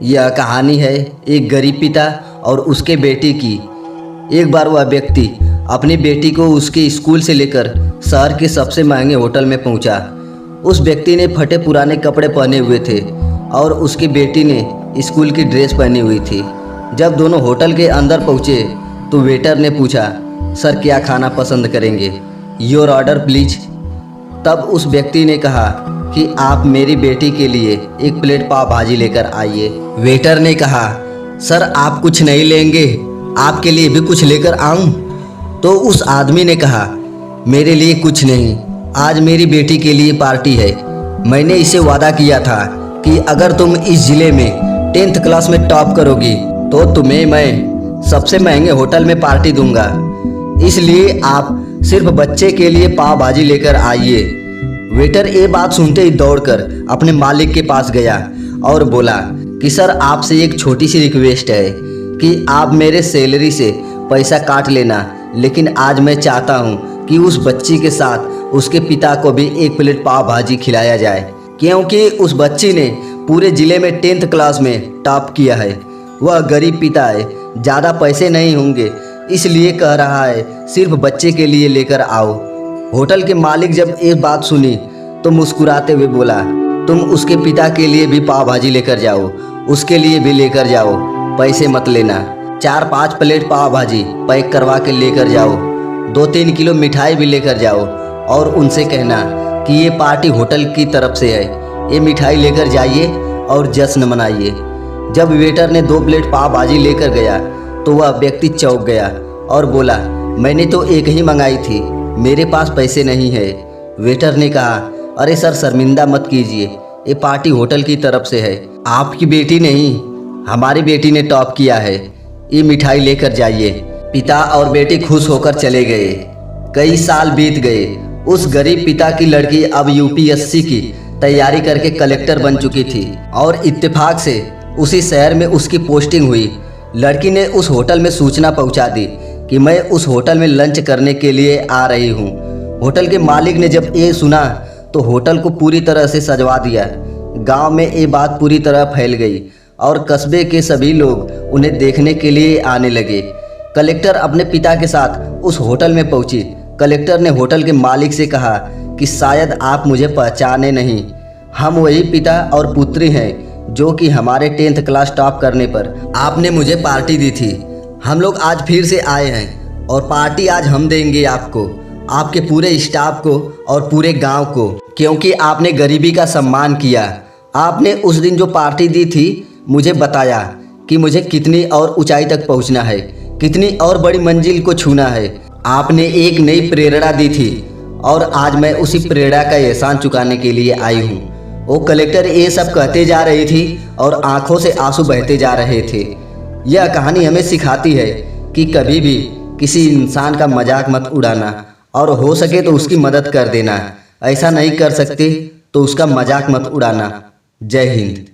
यह कहानी है एक गरीब पिता और उसके बेटे की। एक बार वह व्यक्ति अपनी बेटी को उसके स्कूल से लेकर शहर के सबसे महंगे होटल में पहुंचा। उस व्यक्ति ने फटे पुराने कपड़े पहने हुए थे और उसकी बेटी ने स्कूल की ड्रेस पहनी हुई थी। जब दोनों होटल के अंदर पहुंचे तो वेटर ने पूछा, सर क्या खाना पसंद करेंगे? Your order please. तब उस व्यक्ति ने कहा कि आप मेरी बेटी के लिए एक प्लेट पाव भाजी लेकर आइए। वेटर ने कहा, सर आप कुछ नहीं लेंगे, आपके लिए भी कुछ लेकर आऊं? तो उस आदमी ने कहा, मेरे लिए कुछ नहीं, आज मेरी बेटी के लिए पार्टी है। मैंने इसे वादा किया था कि अगर तुम इस जिले में 10th क्लास में टॉप करोगी तो तुम्हें मैं सबसे महंगे होटल में पार्टी दूंगा, इसलिए आप सिर्फ बच्चे के लिए पाव भाजी लेकर आइए। वेटर ये बात सुनते ही दौड़कर अपने मालिक के पास गया और बोला कि सर आपसे एक छोटी सी रिक्वेस्ट है कि आप मेरे सैलरी से पैसा काट लेना, लेकिन आज मैं चाहता हूँ कि उस बच्ची के साथ उसके पिता को भी एक प्लेट पाव भाजी खिलाया जाए, क्योंकि उस बच्ची ने पूरे ज़िले में 10th क्लास में टॉप किया है। वह गरीब पिता है, ज़्यादा पैसे नहीं होंगे, इसलिए कह रहा है सिर्फ बच्चे के लिए लेकर आओ। होटल के मालिक जब ये बात सुनी तो मुस्कुराते हुए बोला, तुम उसके पिता के लिए भी पाव भाजी लेकर जाओ, उसके लिए भी लेकर जाओ, पैसे मत लेना। 4-5 प्लेट पाव भाजी पैक करवा के लेकर जाओ, 2-3 किलो मिठाई भी लेकर जाओ और उनसे कहना कि ये पार्टी होटल की तरफ से है, ये मिठाई लेकर जाइए और जश्न मनाइए। जब वेटर ने 2 प्लेट पाव भाजी लेकर गया तो वह व्यक्ति चौंक गया और बोला, मैंने तो एक ही मंगाई थी, मेरे पास पैसे नहीं है। वेटर ने कहा, अरे सर शर्मिंदा मत कीजिए, ये पार्टी होटल की तरफ से है, आपकी बेटी नहीं हमारी बेटी ने टॉप किया है, ये मिठाई लेकर जाइए। पिता और बेटी खुश होकर चले गए। कई साल बीत गए। उस गरीब पिता की लड़की अब यूपीएससी की तैयारी करके कलेक्टर बन चुकी थी और इत्तेफाक से उसी शहर में उसकी पोस्टिंग हुई। लड़की ने उस होटल में सूचना पहुंचा दी कि मैं उस होटल में लंच करने के लिए आ रही हूं। होटल के मालिक ने जब ये सुना तो होटल को पूरी तरह से सजवा दिया। गांव में ये बात पूरी तरह फैल गई और कस्बे के सभी लोग उन्हें देखने के लिए आने लगे। कलेक्टर अपने पिता के साथ उस होटल में पहुंची। कलेक्टर ने होटल के मालिक से कहा कि शायद आप मुझे पहचाने नहीं, हम वही पिता और पुत्री हैं जो कि हमारे 10th क्लास टॉप करने पर आपने मुझे पार्टी दी थी। हम लोग आज फिर से आए हैं और पार्टी आज हम देंगे आपको, आपके पूरे स्टाफ को और पूरे गांव को, क्योंकि आपने गरीबी का सम्मान किया। आपने उस दिन जो पार्टी दी थी मुझे बताया कि मुझे कितनी और ऊंचाई तक पहुंचना है, कितनी और बड़ी मंजिल को छूना है। आपने एक नई प्रेरणा दी थी और आज मैं उसी प्रेरणा का एहसान चुकाने के लिए आई हूँ। वो कलेक्टर ये सब कहते जा रही थी और आंखों से आंसू बहते जा रहे थे। यह कहानी हमें सिखाती है कि कभी भी किसी इंसान का मजाक मत उड़ाना और हो सके तो उसकी मदद कर देना। ऐसा नहीं कर सकते तो उसका मजाक मत उड़ाना। जय हिंद।